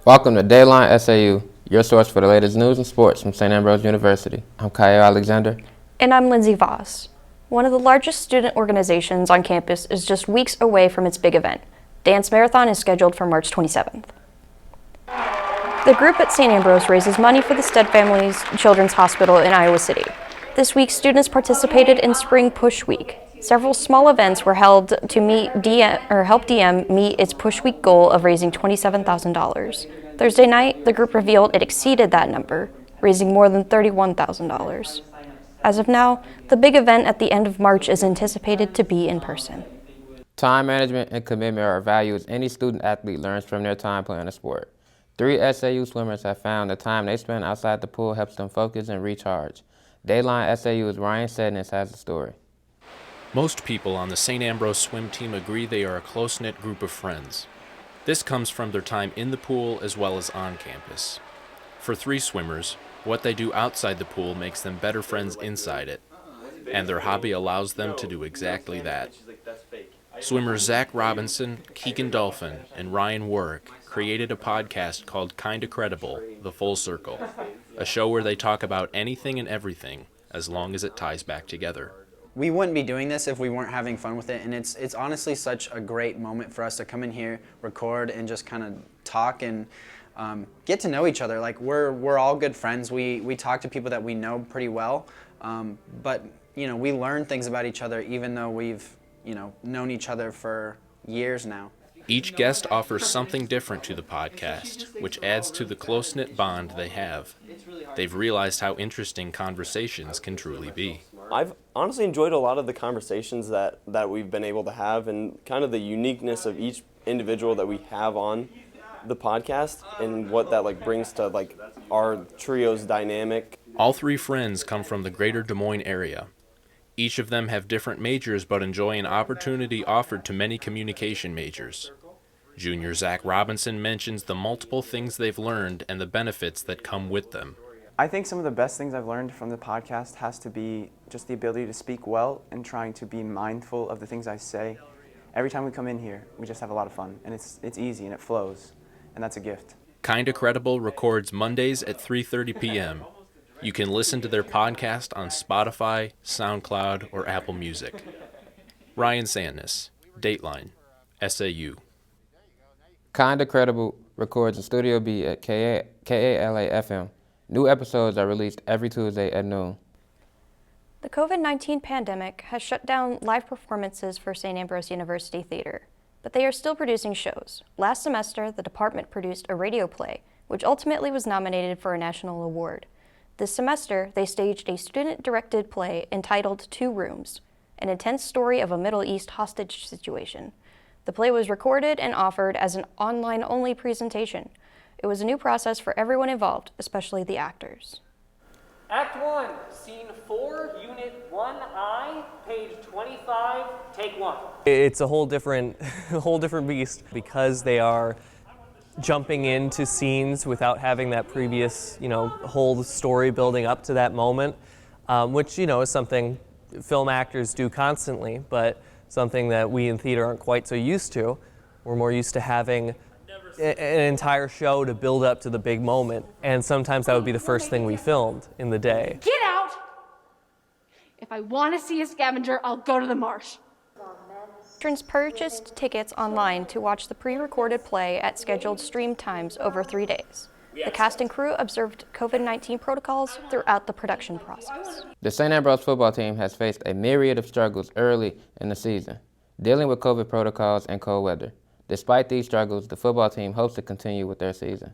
Welcome to Dateline SAU, your source for the latest news and sports from St. Ambrose University. I'm Kyle Alexander. And I'm Lindsay Voss. One of the largest student organizations on campus is just weeks away from its big event. Dance Marathon is scheduled for March 27th. The group at St. Ambrose raises money for the Stead Family's Children's Hospital in Iowa City. This week, students participated in Spring Push Week. Several small events were held to help DM meet its Push Week goal of raising $27,000. Thursday night, the group revealed it exceeded that number, raising more than $31,000. As of now, the big event at the end of March is anticipated to be in person. Time management and commitment are values any student athlete learns from their time playing a sport. 3 SAU swimmers have found the time they spend outside the pool helps them focus and recharge. Dateline SAU's Ryan Sedness has the story. Most people on the St. Ambrose swim team agree they are a close-knit group of friends. This comes from their time in the pool as well as on campus. For 3 swimmers, what they do outside the pool makes them better friends inside it, and their hobby allows them to do exactly that. Swimmers Zach Robinson, Keegan Dolphin, and Ryan Warwick created a podcast called Kinda Credible, The Full Circle, a show where they talk about anything and everything as long as it ties back together. We wouldn't be doing this if we weren't having fun with it, and it's honestly such a great moment for us to come in here, record, and just kind of talk and get to know each other. Like we're all good friends. We talk to people that we know pretty well, but we learn things about each other even though we've known each other for years now. Each guest offers something different to the podcast, which adds to the close-knit bond they have. They've realized how interesting conversations can truly be. I've honestly enjoyed a lot of the conversations that we've been able to have, and kind of the uniqueness of each individual that we have on the podcast and what that brings to our trio's dynamic. All 3 friends come from the greater Des Moines area. Each of them have different majors but enjoy an opportunity offered to many communication majors. Junior Zach Robinson mentions the multiple things they've learned and the benefits that come with them. I think some of the best things I've learned from the podcast has to be just the ability to speak well and trying to be mindful of the things I say. Every time we come in here, we just have a lot of fun, and it's easy and it flows, and that's a gift. Kinda Credible records Mondays at 3:30 p.m. You can listen to their podcast on Spotify, SoundCloud, or Apple Music. Ryan Sedness, Dateline, SAU. Kinda Credible records in Studio B at KALA FM. New episodes are released every Tuesday at noon. The COVID-19 pandemic has shut down live performances for St. Ambrose University Theater, but they are still producing shows. Last semester, the department produced a radio play, which ultimately was nominated for a national award. This semester, they staged a student-directed play entitled 2 Rooms, an intense story of a Middle East hostage situation. The play was recorded and offered as an online-only presentation. It was a new process for everyone involved, especially the actors. Act 1, Scene 4, Unit 1I, page 25, take 1. It's a whole different beast because they are jumping into scenes without having that previous, whole story building up to that moment, which, is something film actors do constantly, but something that we in theater aren't quite so used to. We're more used to having an entire show to build up to the big moment, and sometimes that would be the first thing we filmed in the day. Get out! If I want to see a scavenger, I'll go to the marsh. Patrons purchased tickets online to watch the pre-recorded play at scheduled stream times over 3 days. The cast and crew observed COVID-19 protocols throughout the production process. The St. Ambrose football team has faced a myriad of struggles early in the season, dealing with COVID protocols and cold weather. Despite these struggles, the football team hopes to continue with their season.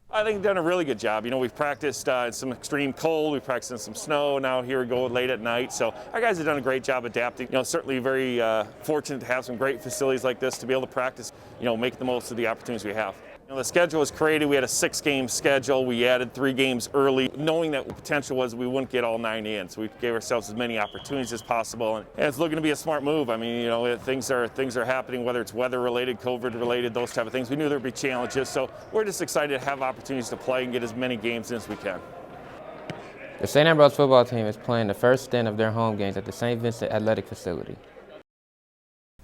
I think they've done a really good job. We've practiced in some extreme cold, we've practiced in some snow, now here we go late at night. So our guys have done a great job adapting. Certainly very fortunate to have some great facilities like this to be able to practice, make the most of the opportunities we have. The schedule was created. We had a 6-game schedule. We added 3 games early, knowing that the potential was we wouldn't get all 9 in. So we gave ourselves as many opportunities as possible, and it's looking to be a smart move. I mean, things are happening, whether it's weather-related, COVID-related, those type of things. We knew there'd be challenges, so we're just excited to have opportunities to play and get as many games in as we can. The St. Ambrose football team is playing the first stint of their home games at the St. Vincent Athletic Facility.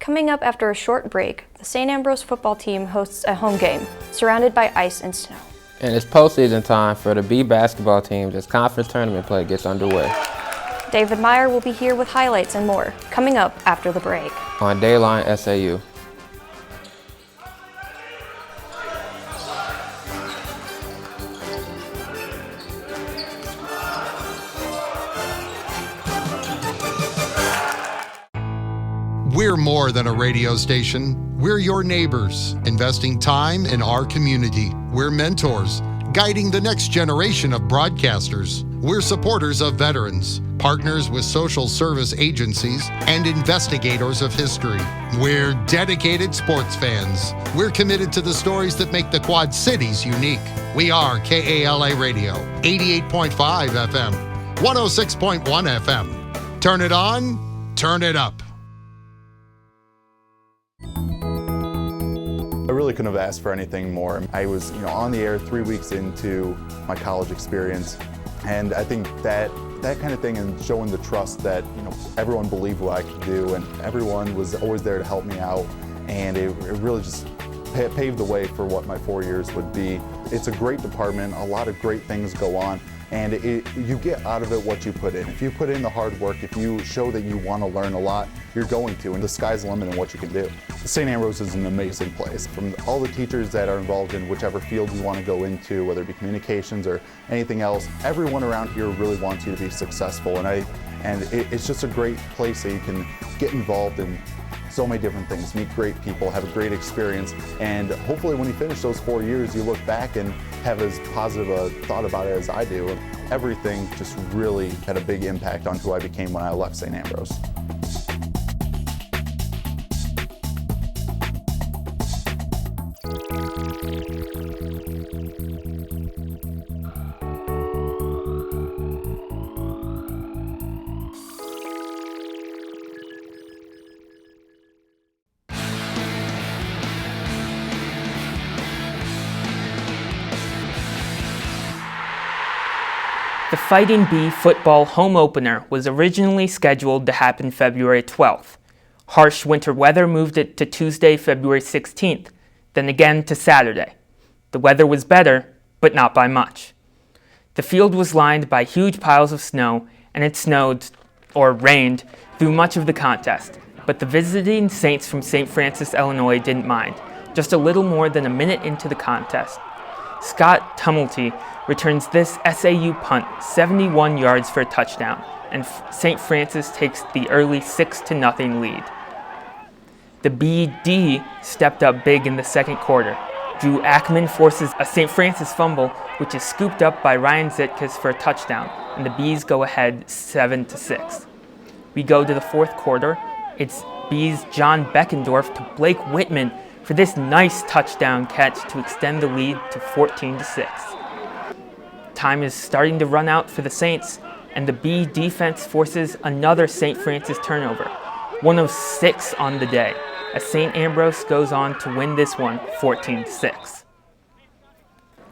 Coming up after a short break, the St. Ambrose football team hosts a home game, surrounded by ice and snow. And it's postseason time for the B basketball teams as conference tournament play gets underway. David Meyer will be here with highlights and more, coming up after the break. On Dateline SAU. We're more than a radio station. We're your neighbors, investing time in our community. We're mentors, guiding the next generation of broadcasters. We're supporters of veterans, partners with social service agencies, and investigators of history. We're dedicated sports fans. We're committed to the stories that make the Quad Cities unique. We are KALA Radio, 88.5 FM, 106.1 FM. Turn it on, turn it up. I really couldn't have asked for anything more. I was, on the air 3 weeks into my college experience, and I think that kind of thing and showing the trust that, everyone believed what I could do, and everyone was always there to help me out, and it really just paved the way for what my 4 years would be. It's a great department, a lot of great things go on, and you get out of it what you put in. If you put in the hard work, if you show that you want to learn a lot, you're going to, and the sky's the limit in what you can do. St. Ambrose is an amazing place. From all the teachers that are involved in whichever field you want to go into, whether it be communications or anything else, everyone around here really wants you to be successful, and it's just a great place that you can get involved in so many different things, meet great people, have a great experience, and hopefully when you finish those 4 years, you look back and have as positive a thought about it as I do. Everything just really had a big impact on who I became when I left St. Ambrose. The Fighting Bee football home opener was originally scheduled to happen February 12th. Harsh winter weather moved it to Tuesday, February 16th, then again to Saturday. The weather was better, but not by much. The field was lined by huge piles of snow, and it snowed, or rained, through much of the contest. But the visiting Saints from St. Francis, Illinois didn't mind. Just a little more than a minute into the contest, Scott Tumulty returns this SAU punt 71 yards for a touchdown, and St. Francis takes the early 6-0 lead. The BD stepped up big in the second quarter. Drew Ackman forces a St. Francis fumble, which is scooped up by Ryan Zitkus for a touchdown, and the Bees go ahead 7-6. We go to the fourth quarter. It's Bees' John Beckendorf to Blake Whitman for this nice touchdown catch to extend the lead to 14-6. Time is starting to run out for the Saints, and the Bee defense forces another St. Francis turnover, one of 6 on the day, as St. Ambrose goes on to win this one 14-6.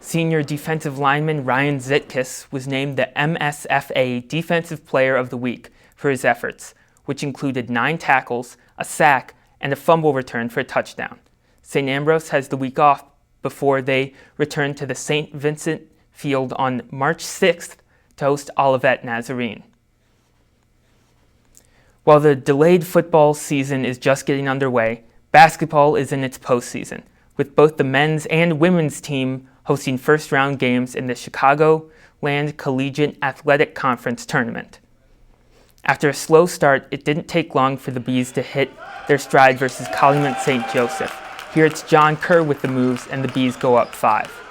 Senior defensive lineman Ryan Zitkus was named the MSFA Defensive Player of the Week for his efforts, which included 9 tackles, a sack, and a fumble return for a touchdown. St. Ambrose has the week off before they return to the St. Vincent Field on March 6th to host Olivet Nazarene. While the delayed football season is just getting underway, basketball is in its postseason, with both the men's and women's team hosting first-round games in the Chicagoland Collegiate Athletic Conference tournament. After a slow start, it didn't take long for the Bees to hit their stride versus Calumet St. Joseph. Here it's John Kerr with the moves, and the Bees go up 5.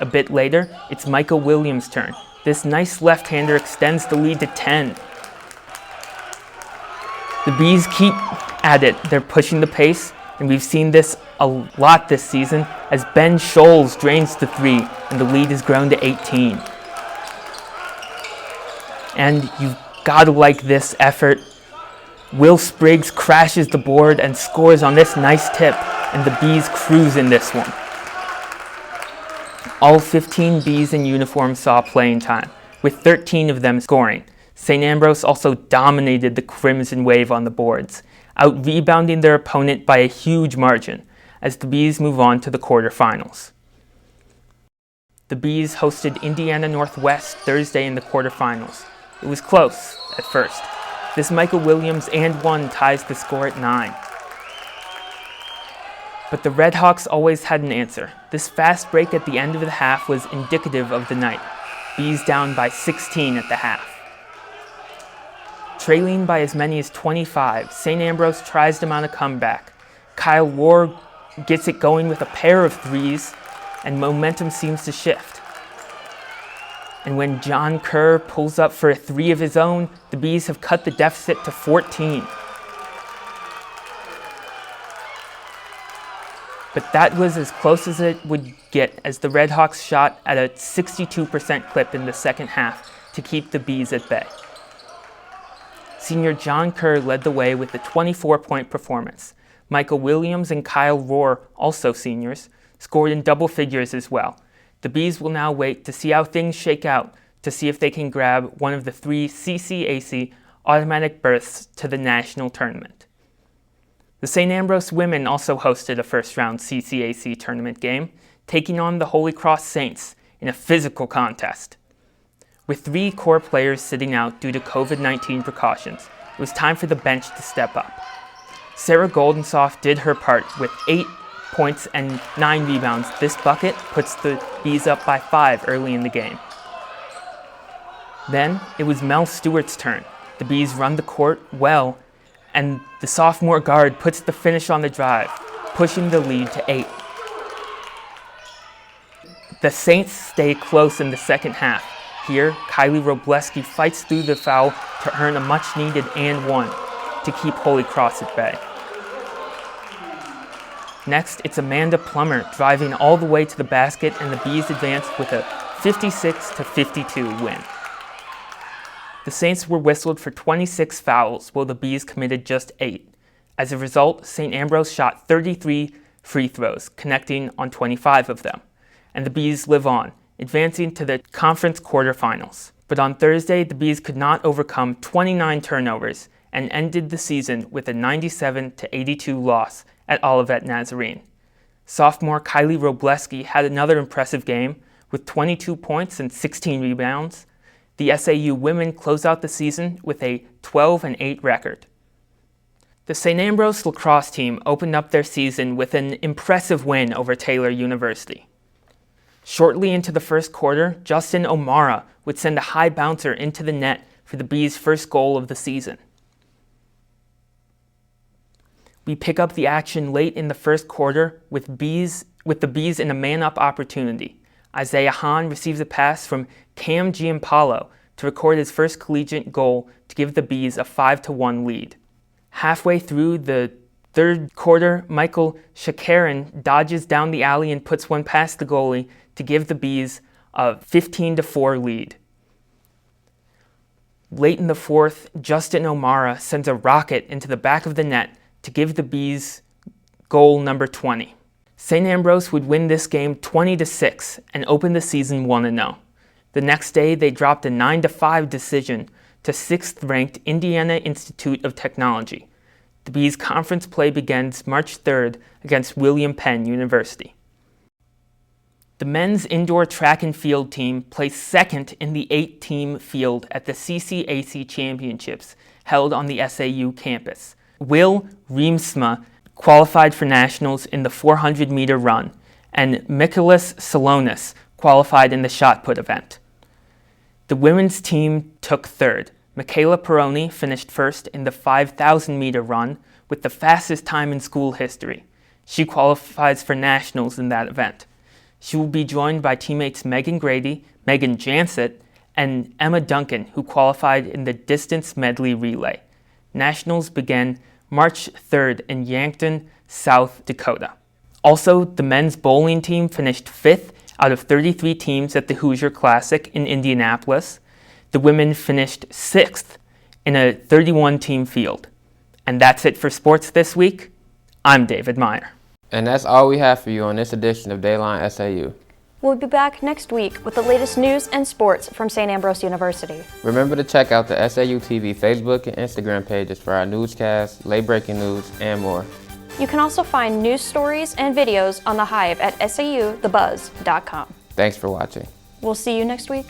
A bit later, it's Michael Williams' turn. This nice left-hander extends the lead to 10. The Bees keep at it. They're pushing the pace, and we've seen this a lot this season as Ben Scholes drains the 3, and the lead has grown to 18. And you've got to like this effort. Will Spriggs crashes the board and scores on this nice tip, and the Bees cruise in this one. All 15 Bees in uniform saw playing time, with 13 of them scoring. St. Ambrose also dominated the Crimson Wave on the boards, out-rebounding their opponent by a huge margin as the Bees move on to the quarterfinals. The Bees hosted Indiana Northwest Thursday in the quarterfinals. It was close at first. This Michael Williams and one ties the score at 9. But the Redhawks always had an answer. This fast break at the end of the half was indicative of the night. Bees down by 16 at the half. Trailing by as many as 25, St. Ambrose tries to mount a comeback. Kyle Ward gets it going with a pair of threes, and momentum seems to shift. And when John Kerr pulls up for a three of his own, the Bees have cut the deficit to 14. But that was as close as it would get as the Redhawks shot at a 62% clip in the second half to keep the Bees at bay. Senior John Kerr led the way with a 24-point performance. Michael Williams and Kyle Rohr, also seniors, scored in double figures as well. The Bees will now wait to see how things shake out to see if they can grab one of the 3 CCAC automatic berths to the national tournament. The St. Ambrose women also hosted a first-round CCAC tournament game, taking on the Holy Cross Saints in a physical contest. With 3 core players sitting out due to COVID-19 precautions, it was time for the bench to step up. Sarah Goldensoft did her part with 8 points and 9 rebounds. This bucket puts the Bees up by 5 early in the game. Then it was Mel Stewart's turn. The Bees run the court well, and the sophomore guard puts the finish on the drive, pushing the lead to 8. The Saints stay close in the second half. Here, Kylie Robleski fights through the foul to earn a much-needed and one to keep Holy Cross at bay. Next, it's Amanda Plummer driving all the way to the basket, and the Bees advance with a 56-52 win. The Saints were whistled for 26 fouls, while the Bees committed just 8. As a result, St. Ambrose shot 33 free throws, connecting on 25 of them, and the Bees live on, advancing to the conference quarterfinals. But on Thursday, the Bees could not overcome 29 turnovers and ended the season with a 97-82 loss at Olivet Nazarene. Sophomore Kylie Robleski had another impressive game with 22 points and 16 rebounds. The SAU women close out the season with a 12-8 record. The St. Ambrose lacrosse team opened up their season with an impressive win over Taylor University. Shortly into the first quarter, Justin O'Mara would send a high bouncer into the net for the Bees' first goal of the season. We pick up the action late in the first quarter with the Bees in a man-up opportunity. Isaiah Hahn receives a pass from Cam Giampalo to record his first collegiate goal to give the Bees a 5-1 lead. Halfway through the third quarter, Michael Shakaran dodges down the alley and puts one past the goalie to give the Bees a 15-4 lead. Late in the fourth, Justin O'Mara sends a rocket into the back of the net to give the Bees goal number 20. St. Ambrose would win this game 20-6 and open the season 1-0. The next day, they dropped a 9-5 decision to 6th-ranked Indiana Institute of Technology. The Bees' conference play begins March 3rd against William Penn University. The men's indoor track and field team placed second in the 8-team field at the CCAC Championships held on the SAU campus. Will Reemsma qualified for nationals in the 400-meter run, and Michaelis Salonis qualified in the shot put event. The women's team took third. Michaela Peroni finished first in the 5,000-meter run with the fastest time in school history. She qualifies for nationals in that event. She will be joined by teammates Megan Grady, Megan Jansett, and Emma Duncan, who qualified in the distance medley relay. Nationals began March 3rd in Yankton, South Dakota. Also, the men's bowling team finished 5th out of 33 teams at the Hoosier Classic in Indianapolis. The women finished 6th in a 31-team field. And that's it for sports this week. I'm David Meyer. And that's all we have for you on this edition of Dateline SAU. We'll be back next week with the latest news and sports from St. Ambrose University. Remember to check out the SAU TV Facebook and Instagram pages for our newscasts, late-breaking news, and more. You can also find news stories and videos on The Hive at sauthebuzz.com. Thanks for watching. We'll see you next week.